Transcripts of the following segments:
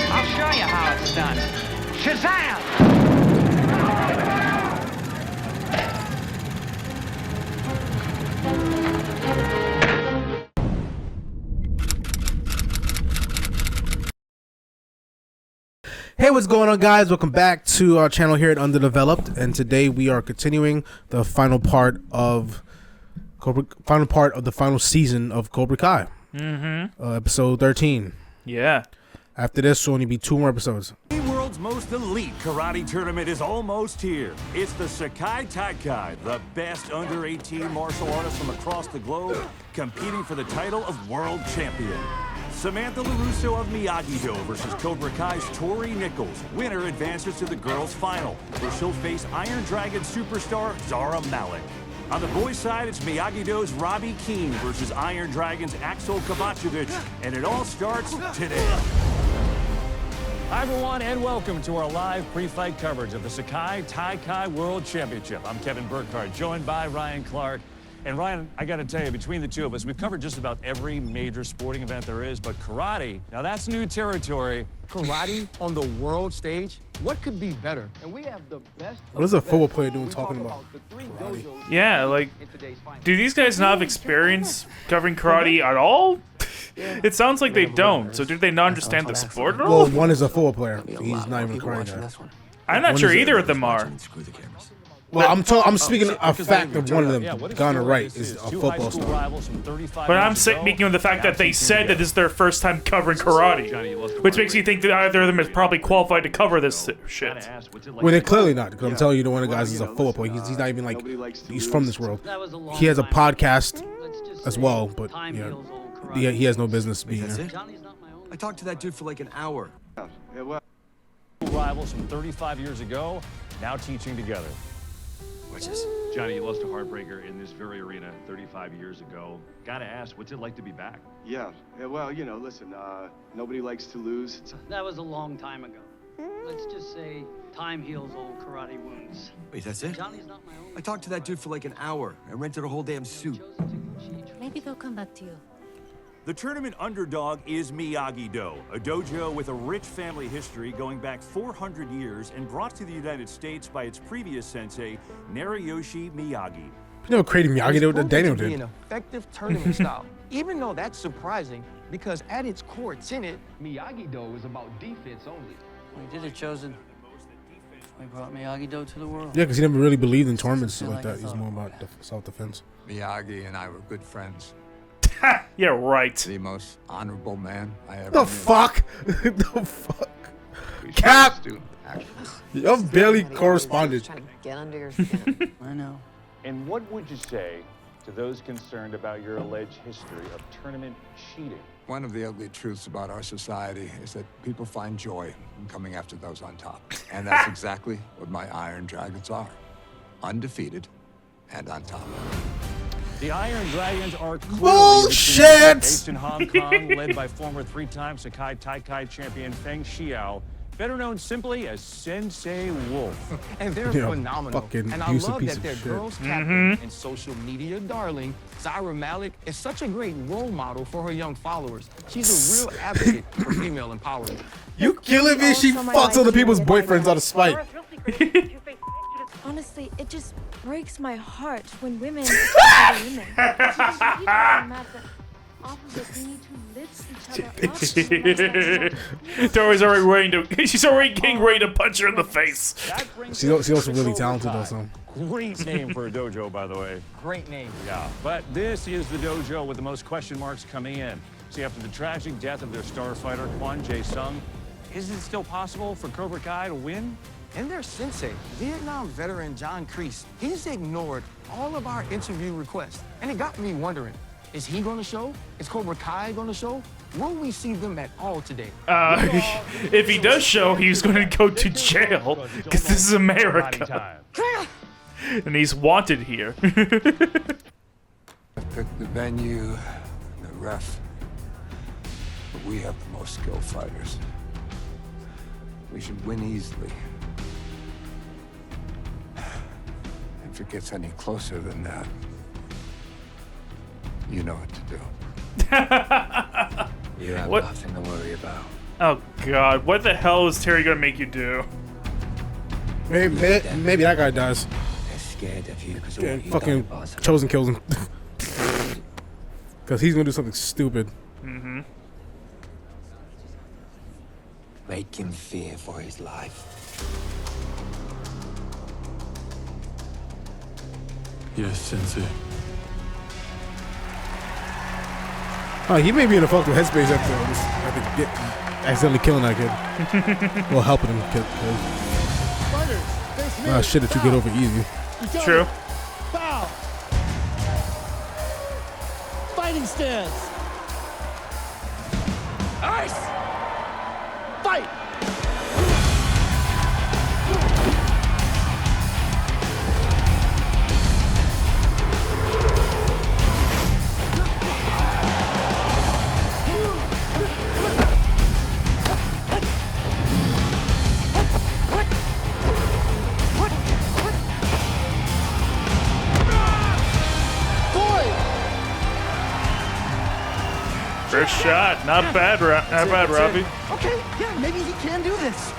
I'll show you how it's done. Shazam! Hey, what's going on, guys? Welcome back to our channel here at Underdeveloped, and today we are continuing the final part of the final season of Cobra Kai. Episode 13. Yeah. After this, will only be 2 more episodes. The world's most elite karate tournament is almost here. It's the Sekai Taikai, the best under 18 martial artists from across the globe, competing for the title of world champion. Samantha LaRusso of Miyagi-Do versus Cobra Kai's Tori Nichols. Winner advances to the girls' final, where she'll face Iron Dragon superstar Zara Malik. On the boys' side, it's Miyagi-Do's Robbie Keane versus Iron Dragon's Axel Kovacevic, and it all starts today. Hi, everyone, and welcome to our live pre-fight coverage of the Sekai Taikai World Championship. I'm Kevin Burkhardt, joined by Ryan Clark. And Ryan, I got to tell you, between the two of us, we've covered just about every major sporting event there is, but karate, now that's new territory. Karate on the world stage? What could be better? And we have the best. What is a football player doing talking about karate? Yeah, like, do these guys not have experience covering karate at all? It sounds like they don't. So do they not understand the sport at all? Well, one is a football player. He's not even a karate guy. I'm not sure either of them are. Well, I'm speaking a fact of one of them, Ghana Wright, is a football star. But I'm speaking of the fact that they said that this is their first time covering karate, which makes me think that either of them is probably qualified to cover this shit. Well, they're clearly not, because I'm telling you, one of the guys is a football player. He's not even like, he's from this world. He has a podcast as well, but yeah, he has no business being there. I talked to that dude for like an hour. Rivals from 35 years ago, now teaching together. What's this? Johnny, you lost a heartbreaker in this very arena 35 years ago. Gotta ask, what's it like to be back? Yeah, well, you know, listen, nobody likes to lose. That was a long time ago. Let's just say time heals all karate wounds. Wait, that's it? Johnny's not my only. I talked to that dude for like an hour. I rented a whole damn suit. Maybe they'll come back to you. The tournament underdog is Miyagi-Do, a dojo with a rich family history going back 400 years and brought to the United States by its previous sensei, Nariyoshi Miyagi. You know, creating Miyagi-Do, the Daniel did. An effective tournament style. Even though that's surprising, because at its core, tenet, Miyagi-Do is about defense only. We did it, Chosen. We brought Miyagi-Do to the world. Yeah, because he never really believed in tournaments like that. He's more about self-defense. Miyagi and I were good friends. Yeah, right. The most honorable man I ever The knew. fuck? The fuck? Cap! You've barely corresponded. Trying to get under your skin. I know. And what would you say to those concerned about your alleged history of tournament cheating? One of the ugly truths about our society is that people find joy in coming after those on top. And that's exactly what my Iron Dragons are. Undefeated and on top. The Iron Dragons are clearly Bullshit! based in Hong Kong, led by former 3-time Sekai Taikai champion Feng Xiao, better known simply as Sensei Wolf. and they're Yeah, phenomenal. fucking And I abusive love piece that of their shit. girls captain and social media darling, Zara Malik, is such a great role model for her young followers. She's a real advocate for female empowerment. You killing me? She fucks other people's boyfriends out of spite. Honestly, it just breaks my heart when women attack other women. Tori's already waiting to. She's already getting ready to punch her in the face. She's also really talented, though. So. Great name for a dojo, by the way. Great name. Yeah, but this is the dojo with the most question marks coming in. See, after the tragic death of their star fighter, Kwon Jae-sung, is it still possible for Cobra Kai to win? And their sensei, Vietnam veteran John Kreese, he's ignored all of our interview requests. And it got me wondering, is he going to show? Is Cobra Kai going to show? Will we see them at all today? If he does show, he's going to go to jail, because this is America. And he's wanted here. I picked the venue, the ref, but we have the most skilled fighters. We should win easily. If it gets any closer than that, you know what to do. You have What? nothing to worry about. Oh God, what the hell is Terry gonna make you do? Maybe that guy dies. They're scared of you because Yeah, fucking Chosen kills him. Because he's gonna do something stupid. Mm-hmm. Make him fear for his life. Yes, Sensei. Oh, he may be in a fucked up headspace after accidentally killing that kid. Well, helping him kill. Shit that you get over easy. True. Foul. Fighting stance. Ice. Fight. First shot, not bad, Robbie. Okay, yeah, maybe he can do this.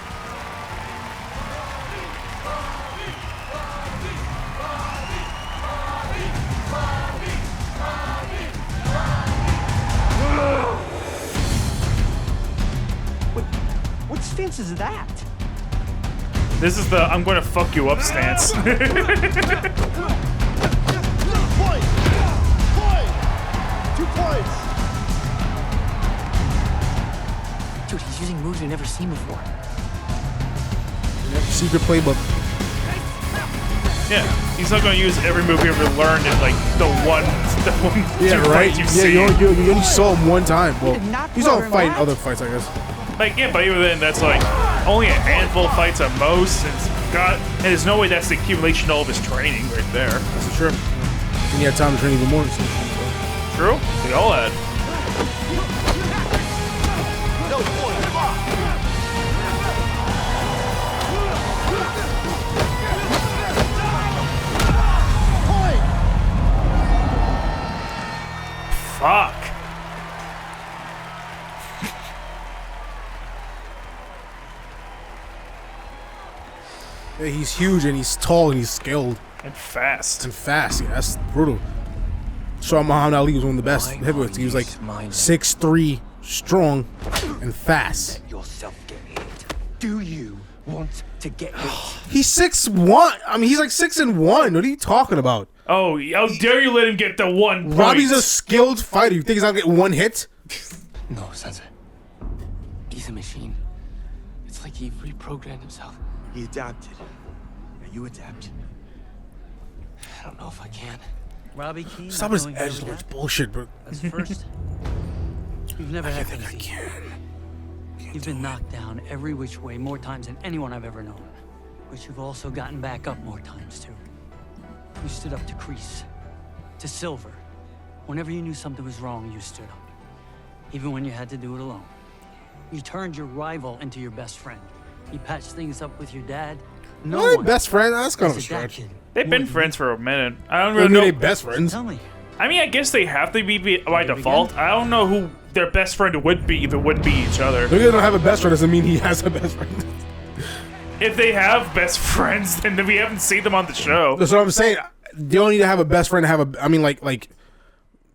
What stance is that? This is the I'm gonna fuck you up stance. Point! Point! 2 points! Dude, he's using moves we've never seen before. Secret playbook. Yeah, he's not gonna use every move he ever learned in like the one Yeah, two right. fights you've Yeah, seen. you only saw him one time. Well, he's all fighting other fights, I guess. Like, yeah, but even then, that's like only a handful of fights at most. And there's no way that's the accumulation of all of his training right there. That's true. And he had time to train even more. So. True. They all had. Fuck. Yeah, he's huge and he's tall and he's skilled. And fast. Yeah, that's brutal. So Muhammad Ali was one of the best heavyweights. He was like 6'3", strong, and fast. Yourself get hit. Do you want to get hit? He's 6'1". I mean, he's like 6'1". What are you talking about? Oh, how dare you let him get the 1 point? Robbie's a skilled fighter. You think he's not gonna get 1 hit? No, Sensei. He's a machine. It's like he reprogrammed himself. He adapted. Now you adapt. I don't know if I can. Robbie Keane. Stop his edgelord bullshit, bro. That's first. You've never had it easy. You've been knocked down every which way more times than anyone I've ever known. But you've also gotten back up more times, too. You stood up to Kreese, to Silver. Whenever you knew something was wrong, you stood up. Even when you had to do it alone. You turned your rival into your best friend. You patched things up with your dad. No one best friend? That's kind of a has stretch. adapted. They've been friends for a minute. I don't What do really you know. mean they best friends? Tell me. I mean, I guess they have to be by default. I don't know who their best friend would be if it would be each other. If they don't have a best friend doesn't mean he has a best friend. If they have best friends, then we haven't seen them on the show. That's what I'm saying. You don't need to have a best friend to have a. I mean, like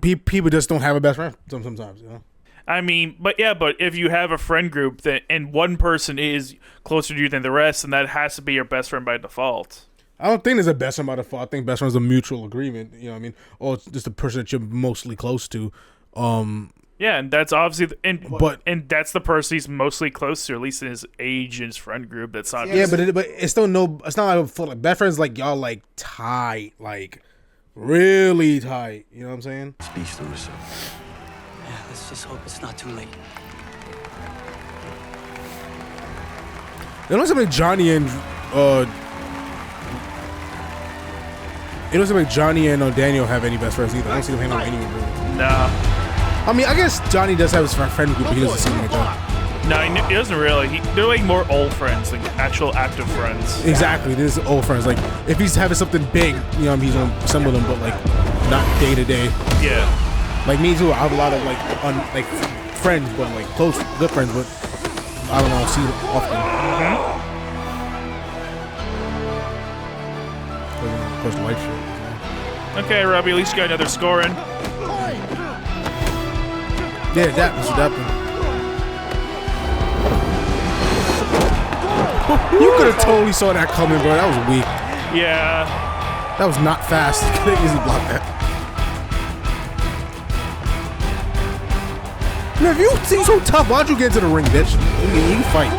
people just don't have a best friend sometimes, you know. I mean, but if you have a friend group and one person is closer to you than the rest, then that has to be your best friend by default. I don't think there's a best friend by default. I think best friend is a mutual agreement. You know what I mean? Or it's just the person that you're mostly close to. Yeah, and that's obviously, and that's the person he's mostly close to, at least in his age and his friend group. That's not. Yeah, but it's still no. It's not like best friends like y'all like tight, like really tight. You know what I'm saying? Speech, LaRusso. Yeah, let's just hope it's not too late. It looks like Johnny and it doesn't like Johnny and Daniel have any best friends either. I don't see them hanging out with anyone really. Nah. I mean, I guess Johnny does have his friend group, but he doesn't see them like that. No, he doesn't really. They're like more old friends, like actual active friends. Exactly, this is old friends. Like if he's having something big, you know, he's gonna assemble them, but like not day to day. Yeah. Like me too. I have a lot of like friends, but like close, good friends, but I don't know, see it often. Of course, life shit. Okay, Robbie, at least you got another score in. Yeah, that was that one. You could have totally saw that coming, bro. That was weak. Yeah. That was not fast. You could have easily blocked that. Now, if you seem so tough, why'd you get into the ring, bitch? You fight.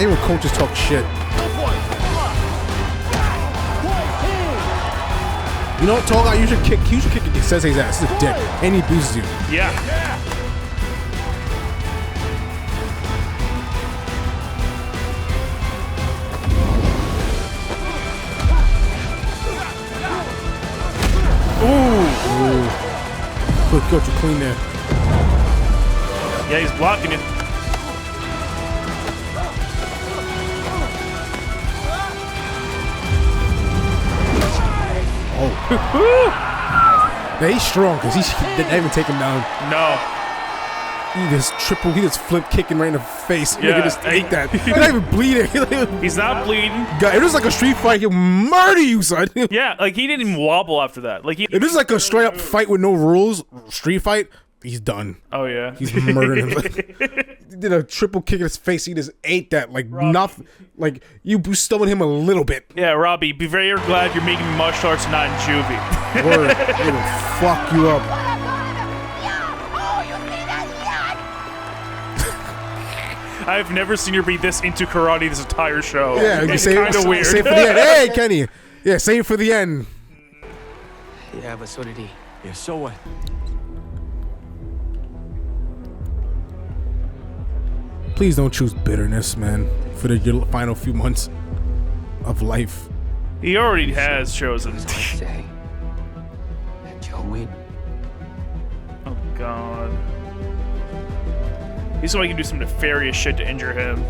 Even coaches talk shit. You know what, tall guy? You should kick Sensei's ass. He's a dick, and he bruises you. Yeah. Ooh. Good, you're clean there. Yeah, he's blocking it. Oh. Now he's strong because he didn't even take him down. No. He just flipped kicking right in the face. Yeah, Nigga just ate that. He's not even bleeding. He's not bleeding. God, it was like a street fight. He'll murder you, son. Yeah, like he didn't even wobble after that. Like it was like a straight up fight with no rules. Street fight. He's done. Oh yeah. He's murdering him. He did a triple kick in his face. He just ate that like nothing. Like you stumbled him a little bit. Yeah, Robbie, be very glad you're making martial arts, not in juvie. Word. It'll fuck you up. I've never seen her be this into karate this entire show. Yeah, it's kind of weird. Save for the end. Hey, Kenny. Yeah, save for the end. Yeah, but so did he. Yeah, so what? Please don't choose bitterness, man, for your final few months of life. He already has chosen. Say, Joe win. Oh God. He's so he can do some nefarious shit to injure him.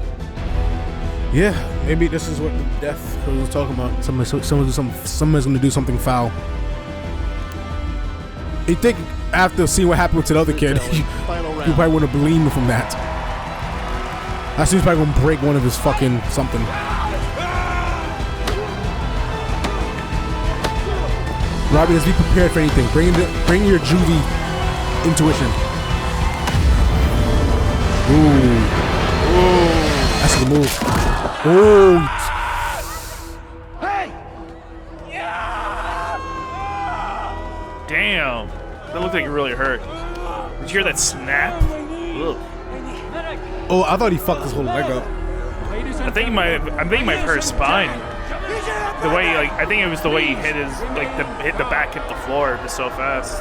Yeah, maybe this is what the death was talking about. Someone's gonna do something foul. You think after seeing what happened to the other kid, you probably wouldn't believe me from that. I assume he's probably gonna break one of his fucking something. Robbie, let's be prepared for anything. Bring your juvie intuition. Ooh. That's the move. Ooh. Hey! Damn. That looked like it really hurt. Did you hear that snap? Ugh. Oh, I thought he fucked his whole leg up. I think he might have hurt his spine. The way, like, I think it was the way he hit his, like, hit the back, hit the floor just so fast.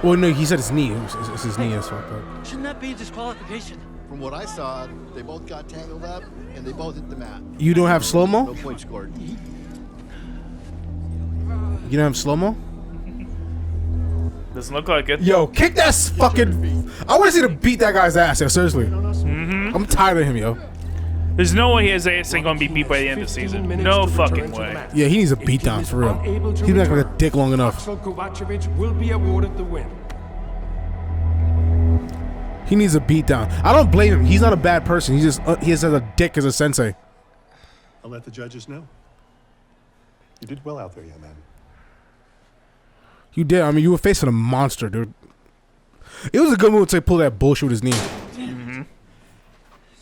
Well, no, he said his knee. It's his knee is fucked up. Shouldn't that be a disqualification? From what I saw, they both got tangled up and they both hit the mat. You don't have slow-mo? No point scored. You don't have slow-mo? Doesn't look like it. Yo, kick that fucking... I want to see him beat that guy's ass, yo, seriously. I'm tired of him, yo. There's no way his ass ain't gonna be beat by the end of the season. No fucking way. Yeah, he needs a beatdown, for real. He's been acting like a dick long enough. Will be awarded the win. He needs a beatdown. I don't blame him. He's not a bad person. He just has a dick as a sensei. I'll let the judges know. You did well out there, young man. You did. I mean, you were facing a monster, dude. It was a good move to pull that bullshit with his knee.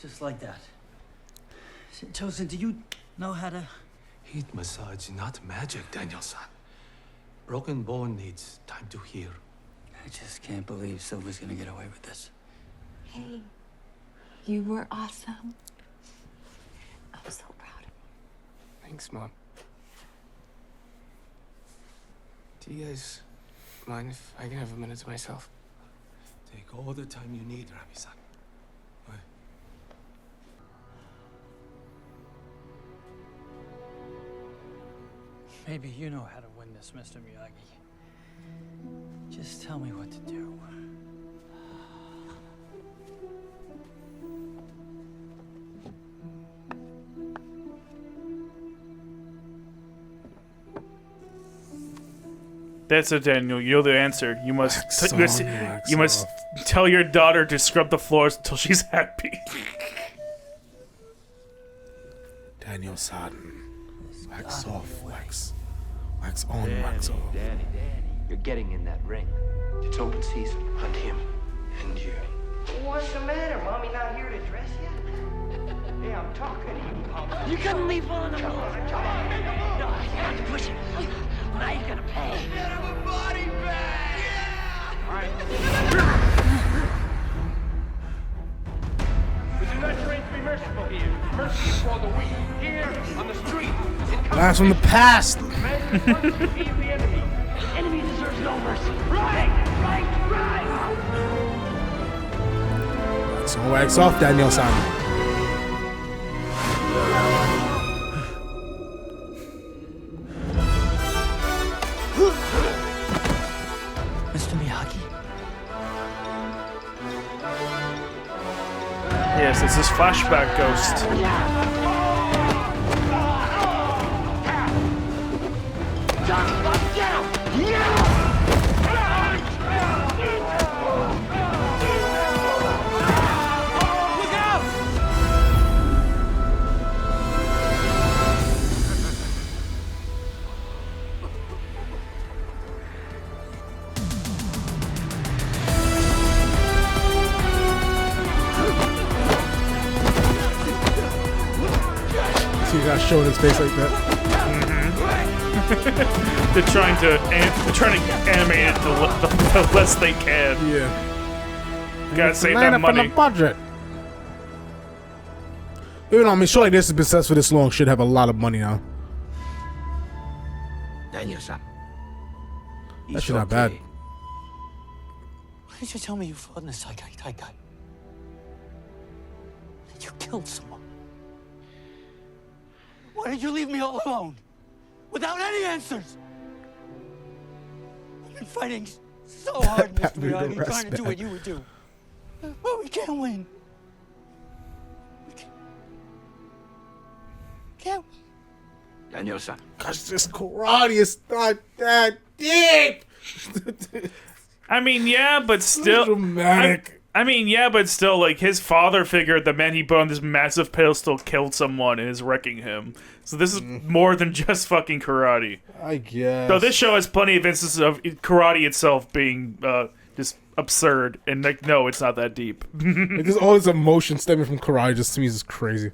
Just like that. Chosen, do you know how to... Heat massage, not magic, Daniel-san. Broken bone needs time to heal. I just can't believe Silva's gonna get away with this. Hey, you were awesome. I'm so proud of you. Thanks, Mom. Do you guys mind if I can have a minute to myself? Take all the time you need, Rabi-san. Maybe you know how to win this, Mr. Miyagi. Just tell me what to do. That's it, Daniel. You know the answer. You must Wax on, you must tell your daughter to scrub the floors until she's happy. Daniel Sadden. Wax off, wax on, wax off. Danny, you're getting in that ring. It's open season on him and you. What's the matter? Mommy not here to dress yet? Hey, I'm talking to you, punk. You couldn't leave one of them. Come on, make a move. No, I have to push it. Now you're gonna pay. Get him a body bag! Yeah! All right. We do not train to be merciful here. Mercy is for the weak. Here, on the street. Blast from the past. Man, the enemy. The enemy deserves no mercy. Right! So wax off, Daniel Sadden. Mr. Miyagi? Yes, it's his flashback ghost. See, he's not showing his face like that. They're trying to animate it the less they can. Yeah. Gotta save that money. From the budget. Even though, I mean, show like this has been set for this long should have a lot of money now. Daniel-san. That's actually not bad. Why did you tell me you fought in the Saikai Taikai? That you killed someone? Why did you leave me all alone? Without any answers? I've been fighting so hard, Mr. Miyagi, trying to do what you would do. But we can't win. We can't win. Daniel-san. Gosh, this karate is not that deep. I mean, yeah, but still dramatic. I mean, yeah, but still, like, his father figured the man he put on this massive pedestal killed someone and is wrecking him. So this is more than just fucking karate. I guess. So this show has plenty of instances of karate itself being just absurd, and like, no, it's not that deep. Like, there's all this emotion stemming from karate just to me is crazy.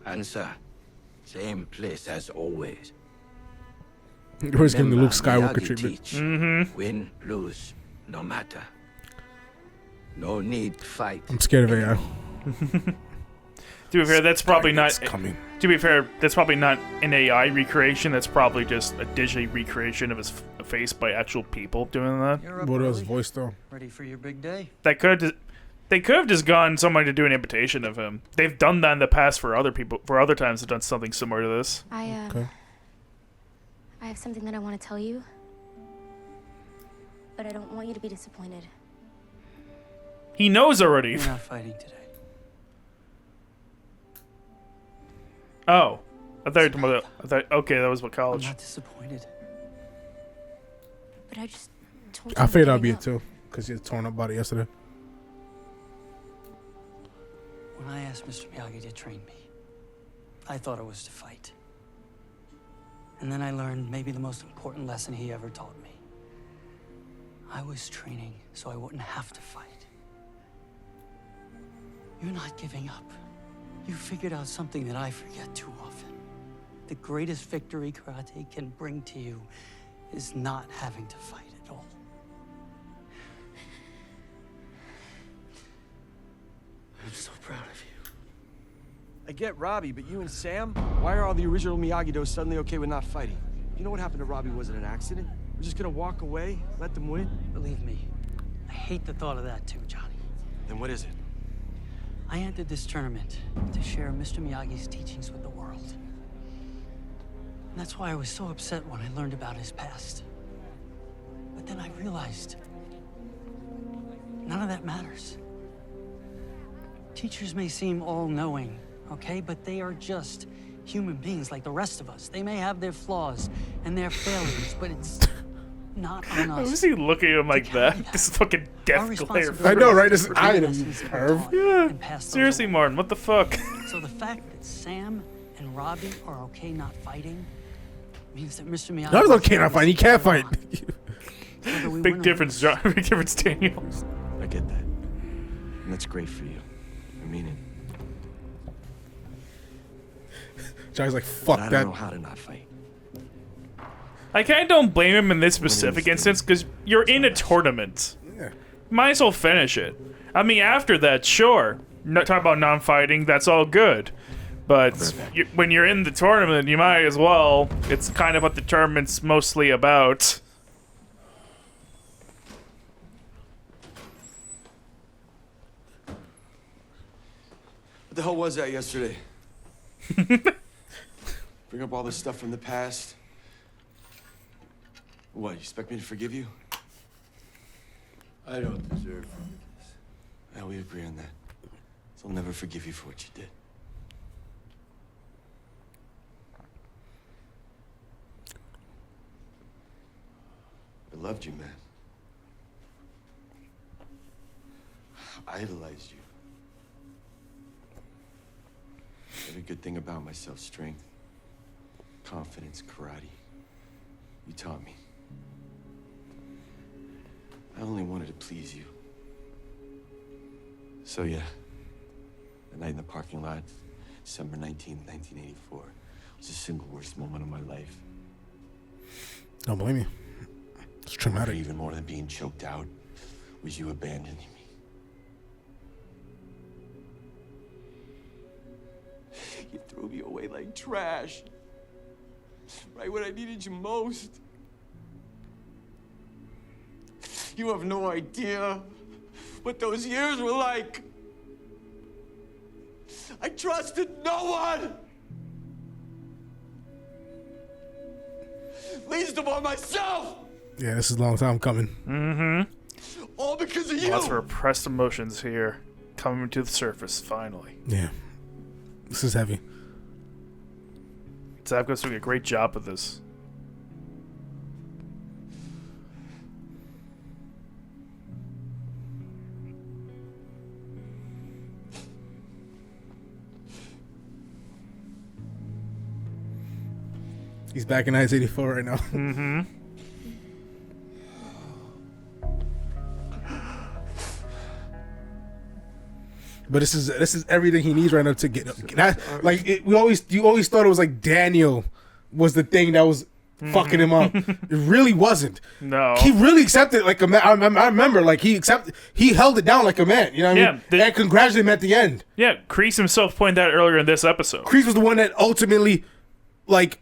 Answer. Same place as always. You're always giving the Luke Remember, Skywalker Miyagi treatment. teach, win, lose, no matter. No need to fight. I'm scared of AI. To be fair, that's probably not. Coming. To be fair, that's probably not an AI recreation. That's probably just a digital recreation of his face by actual people doing that. What was his voice though? Ready for your big day? They could have just gone somebody to do an imitation of him. They've done that in the past for other people. For other times, they've done something similar to this. I have something that I want to tell you, but I don't want you to be disappointed. He knows already. We're not fighting today. Oh, I thought you were talking about. Okay, that was what college. I'm not disappointed. But I just told you. I figured I'd be it too, because he was torn up about it yesterday. When I asked Mr. Miyagi to train me, I thought it was to fight. And then I learned maybe the most important lesson he ever taught me. I was training so I wouldn't have to fight. You're not giving up. You figured out something that I forget too often. The greatest victory karate can bring to you is not having to fight at all. I'm so proud of you. I get Robbie, but you and Sam? Why are all the original Miyagi-Dos suddenly okay with not fighting? You know what happened to Robbie wasn't an accident? We're just gonna walk away, let them win? Believe me, I hate the thought of that too, Johnny. Then what is it? I entered this tournament to share Mr. Miyagi's teachings with the world. And that's why I was so upset when I learned about his past. But then I realized none of that matters. Teachers may seem all-knowing, okay? But they are just human beings like the rest of us. They may have their flaws and their failures, but it's not on us. Why was he looking at him like that? This fucking death glare. I know, right? This eye of you curve. Yeah. Seriously, Martin, what the fuck? So the fact that Sam and Robbie are okay not fighting means that Mr. Miyagi... No, it's okay not fighting. You can't fight. Big difference, John. Big difference, Daniel. I get that. And that's great for you. I mean it. Johnny's like, fuck but I that. don't know how to not fight. I kind of don't blame him in this specific instance because you're in a tournament. Yeah. Might as well finish it. I mean, after that, sure. No, talk about non-fighting, that's all good. But when you're in the tournament, you might as well. It's kind of what the tournament's mostly about. What the hell was that yesterday? Bring up all this stuff from the past. What, you expect me to forgive you? I don't deserve forgiveness. Yeah, we agree on that. So I'll never forgive you for what you did. I loved you, man. I idolized you. Every good thing about myself, strength, confidence, karate. You taught me. I only wanted to please you. So yeah, the night in the parking lot, December 19th, 1984, was the single worst moment of my life. Don't blame you. It's traumatic. Even more than being choked out was you abandoning me. You threw me away like trash. Right when I needed you most. You have no idea what those years were like. I trusted no one. Least of all myself. Yeah, this is a long time coming. Mm-hmm. All because of you. Lots of repressed emotions here coming to the surface, finally. Yeah. This is heavy. Zabko's doing a great job of this. He's back in 1984 right now. Mm-hmm. But this is everything he needs right now to get like you always thought it was like Daniel was the thing that was fucking him up. It really wasn't. No, he really accepted like a man. I remember like he held it down like a man. You know what I mean? And congratulated him at the end. Yeah, Kreese himself pointed that earlier in this episode. Kreese was the one that ultimately like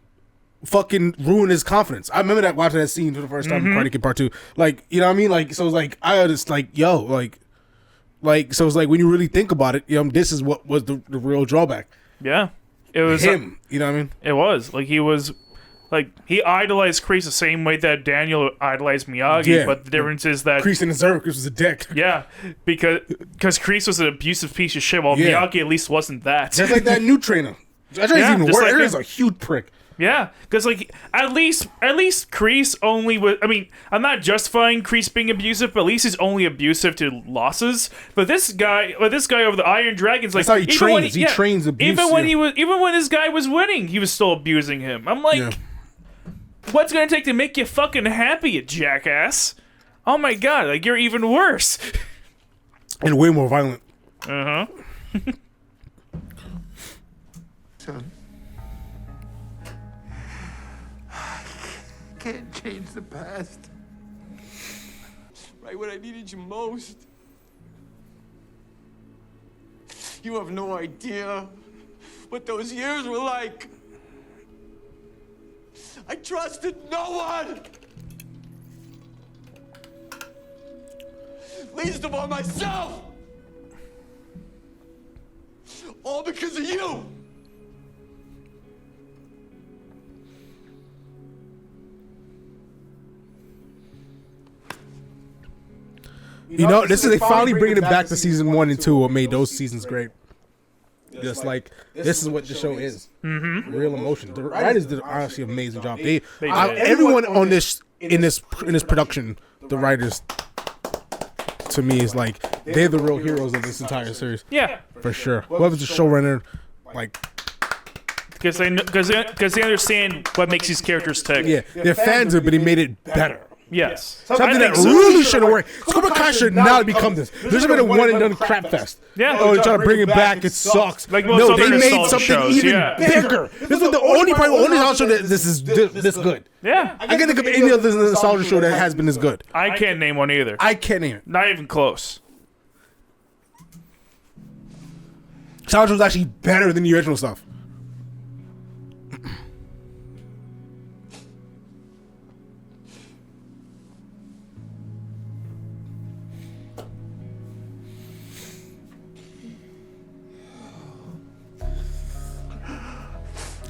fucking ruined his confidence. I remember that watching that scene for the first time in Karate Kid Part 2. Like, you know what I mean? Like, so it was like I was just like, yo, like so it's like when you really think about it, you know, this is what was the real drawback. Yeah, it was him. You know what I mean? It was like he was like he idolized Kreese the same way that Daniel idolized Miyagi. Yeah, but the difference is that Kreese didn't deserve it. Kreese was a dick. Yeah, because Kreese was an abusive piece of shit, while Miyagi at least wasn't that. Just like that new trainer. That trainer's even worse. That is a huge prick. Yeah, because like at least Kreese only was. I mean, I'm not justifying Kreese being abusive, but at least he's only abusive to losses. But this guy over the Iron Dragon's like that's how he trains. He trains abuse. Even when his guy was winning, he was still abusing him. I'm like, what's it gonna take to make you fucking happy, you jackass? Oh my god, like you're even worse. And way more violent. Uh huh. Son. Can't change the past. Right when I needed you most. You have no idea what those years were like. I trusted no one. Least of all myself. All because of you. You know, this is they finally bringing it back to season 1 and 2. What made those seasons great? just like this is what the show is. Mm-hmm. Real emotion. The writers did honestly an amazing job. They did. Everyone on this in this production, the writers, to me, is like they're the real heroes of this entire series. Yeah, for sure. Whoever's the showrunner, like. Because they understand what makes these characters tick. Yeah, they're fans of it, but he made it better. Yes. Something that really should have worked. Cobra Kai should not become this. This should have been a one and done crap fest. Yeah. Oh, they're trying to bring it back. It sucks. Like most no, other they made nostalgia something shows, even yeah. bigger. This was the only show that this is this good. Yeah. I can't think of any other nostalgia show that has been this good. I can't name one either. I can't name it. Not even close. Nostalgia was actually better than the original stuff.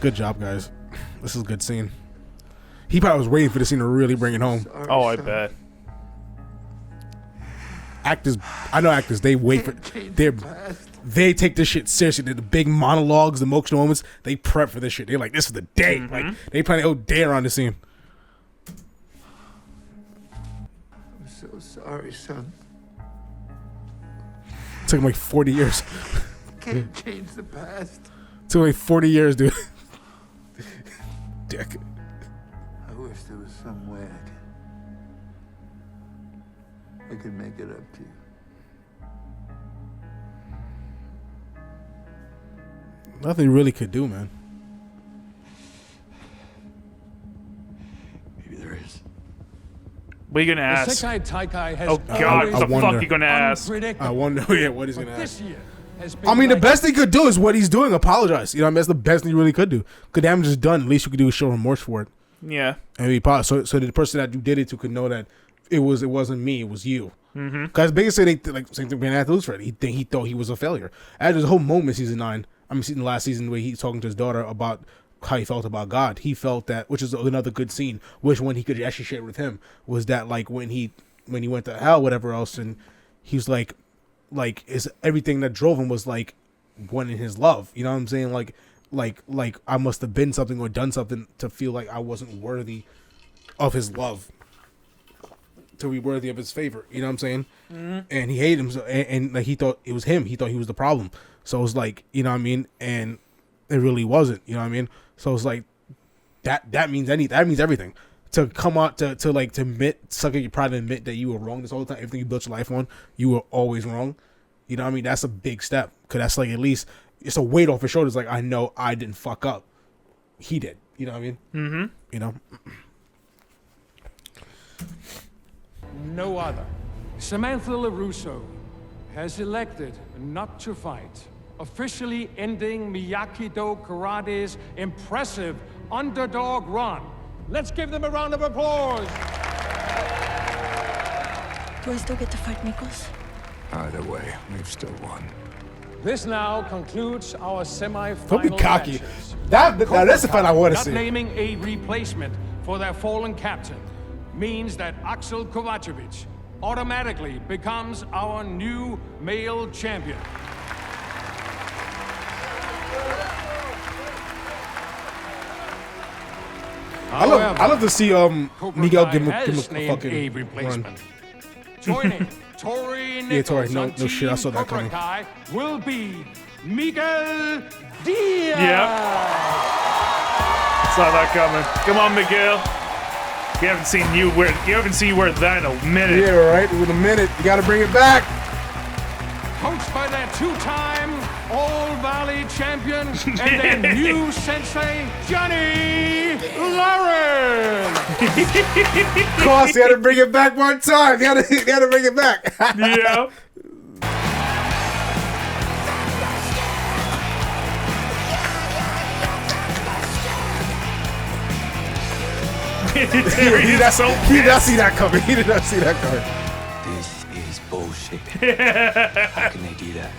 Good job, guys. This is a good scene. He probably was waiting for the scene to really bring it home. Oh, I bet. Actors, I know actors. They wait for they take this shit seriously. The big monologues, the emotional moments. They prep for this shit. They're like, this is the day. Mm-hmm. Like they plan the whole day around the scene. I'm so sorry, son. It took him like 40 years. Can't change the past. It took like 40 years, dude. Dick. I wish there was some way I could make it up to you. Nothing you really could do, man. Maybe there is. What are you gonna ask? Sekai Taikai has Oh God, what the fuck are you gonna ask? I wonder what he's gonna ask. This year has been I mean, the like- best he could do is what he's doing. Apologize. You know, what I mean, that's the best thing you really could do. Because damage is done. At least you could do is show remorse for it. Yeah. And he so the person that you did it to could know that it wasn't me. It was you. Mm-hmm. Because biggest thing, like same thing with Anthony Fred. He thought he was a failure. After the whole moment, season 9. I mean, season last season where he's talking to his daughter about how he felt about God. He felt that, which is another good scene, which one he could actually share with him was that like when he went to hell, whatever else, and he's like is everything that drove him was like wanting his love. You know what I'm saying? Like I must have been something or done something to feel like I wasn't worthy of his love, to be worthy of his favor. You know what I'm saying? Mm-hmm. And he hated him, and like he thought it was him. He thought he was the problem. So it was like, you know what I mean? And it really wasn't. You know what I mean? So it's like that means everything. To come out to admit, suck at your pride and admit that you were wrong this whole time. Everything you built your life on, you were always wrong. You know what I mean? That's a big step, because that's like at least it's a weight off his shoulders. Like, I know I didn't fuck up. He did. You know what I mean? Mm-hmm. You know. No other. Samantha LaRusso has elected not to fight, officially ending Miyagi-Do Karate's impressive underdog run. Let's give them a round of applause. Do I still get to fight Nichols? Either way, we've still won. This now concludes our semi-final Don't be cocky. matches. That's the fight I want to Not see. naming a replacement for their fallen captain means that Axel Kovacevic automatically becomes our new male champion. I love to see Miguel give him a fucking run. Joining Tori Yeah, Nichols Tori, no on shit, I saw Team that Cobra coming. Kai will be Miguel Diaz. Yep. Saw that coming. Come on, Miguel. You haven't seen you wear that in a minute. Yeah, right. In a minute, you got to bring it back. Coached by their two-time All-Valley champion and their new sensei, Gianni Lauren. Of course, you got to bring it back one time. You got to bring it back. Yeah. He did not see that coming. He did not see that coming. This is bullshit. How can they do that?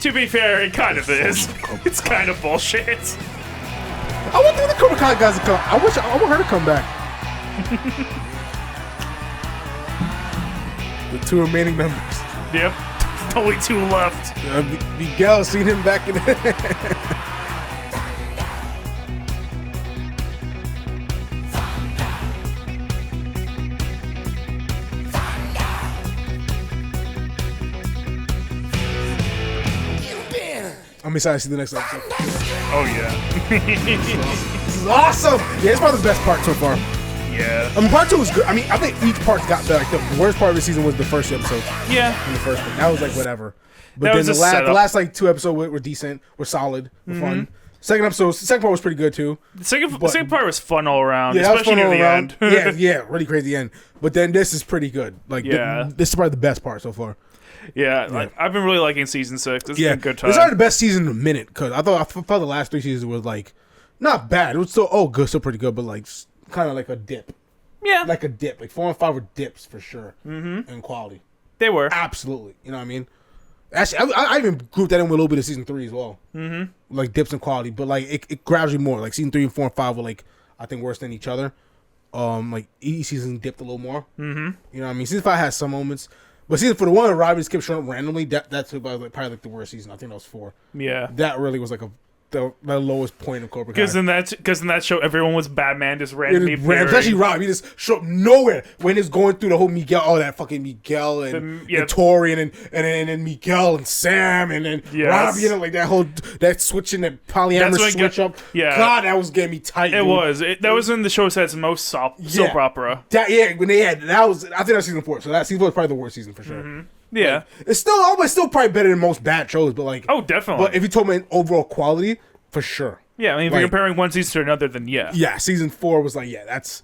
To be fair, it kind of is. It's kind of bullshit. I want the Cobra Kai guys to come. I want her to come back. The two remaining members. Yep. only 2 left. Miguel seen him back in. I'm excited to see the next episode. Oh yeah. This is awesome. Yeah, it's probably the best part so far. Yeah. I mean, part 2 was good. I mean, I think each part got better. Like the worst part of the season was the first episode. Yeah. In the first one, that was like whatever. But That then was the a last, setup. the last like 2 episodes were decent, were solid, were fun. Second part was pretty good too. The second part was fun all around, Yeah, that was especially fun near all the around. end. yeah, really crazy end. But then this is pretty good. Like, Yeah. this is probably the best part so far. Yeah, like, I've been really liking season 6. It's been a good time. It's already the best season in a minute because I felt the last 3 seasons was like not bad. It was still good, still pretty good, but like kind of like a dip. Yeah, like a dip. Like 4 and 5 were dips for sure in quality. They were absolutely. You know what I mean? Actually, I even grouped that in with a little bit of season 3 as well. Like dips in quality, but like it gradually more. Like season 3 and 4 and 5 were like I think worse than each other. Like each season dipped a little more. You know what I mean? Season 5 has some moments. But see, for the one where Robbie just kept showing up randomly, that's probably like the worst season. I think that was 4. Yeah, that really was like the lowest point of Cobra Kai. Because in that show, everyone was Batman just randomly appearing. Especially Robbie, he just showed up nowhere when it's going through the whole Miguel, that fucking Miguel and Tori and then Miguel and Sam and then Robbie, you know, like that switching, that polyamorous switch up. Yeah, God, that was getting me tight. It was. That was in the show that's most soap opera. When they had that was, I think that was season 4. So that season 4 was probably the worst season for sure. Yeah, like, it's still probably better than most bad shows, but like definitely. But if you told me in overall quality, for sure. Yeah, I mean, if you're comparing one season to another, then yeah, season 4 was like that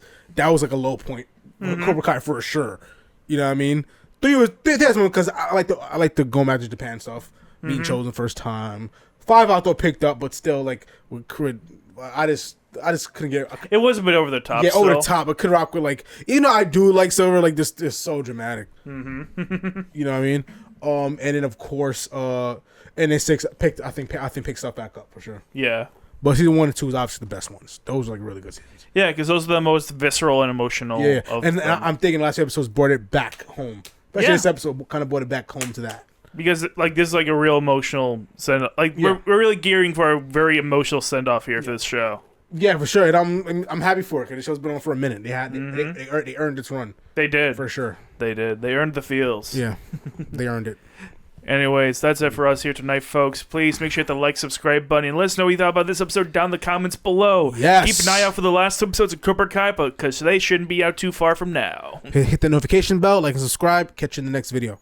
was like a low point. Cobra Kai for sure. You know what I mean? 3 was that's one because I like the go back to Japan stuff, being chosen first time. 5 I thought picked up, but still like I just couldn't get it was a bit over the top. Yeah, over the top. But could rock with like, even though I do like Silver, like this is so dramatic. You know what I mean? And then of course, and then 6 I think picked stuff back up for sure. Yeah. But season 1 and 2 is obviously the best ones. Those are like really good seasons. Yeah, because those are the most visceral and emotional. Yeah, of and them. I'm thinking last episode's brought it back home. Especially this episode kind of brought it back home to that. Because like this is like a real emotional send. Like we're really gearing for a very emotional send off here for this show. Yeah, for sure. And I'm happy for it because the show's been on for a minute. They earned its run. They did for sure. They did. They earned the feels. Yeah, they earned it. Anyways, that's it for us here tonight, folks. Please make sure to hit the like, subscribe button, and let us know what you thought about this episode down in the comments below. Yes. Keep an eye out for the last 2 episodes of Cobra Kai, because they shouldn't be out too far from now. Hit the notification bell, like and subscribe. Catch you in the next video.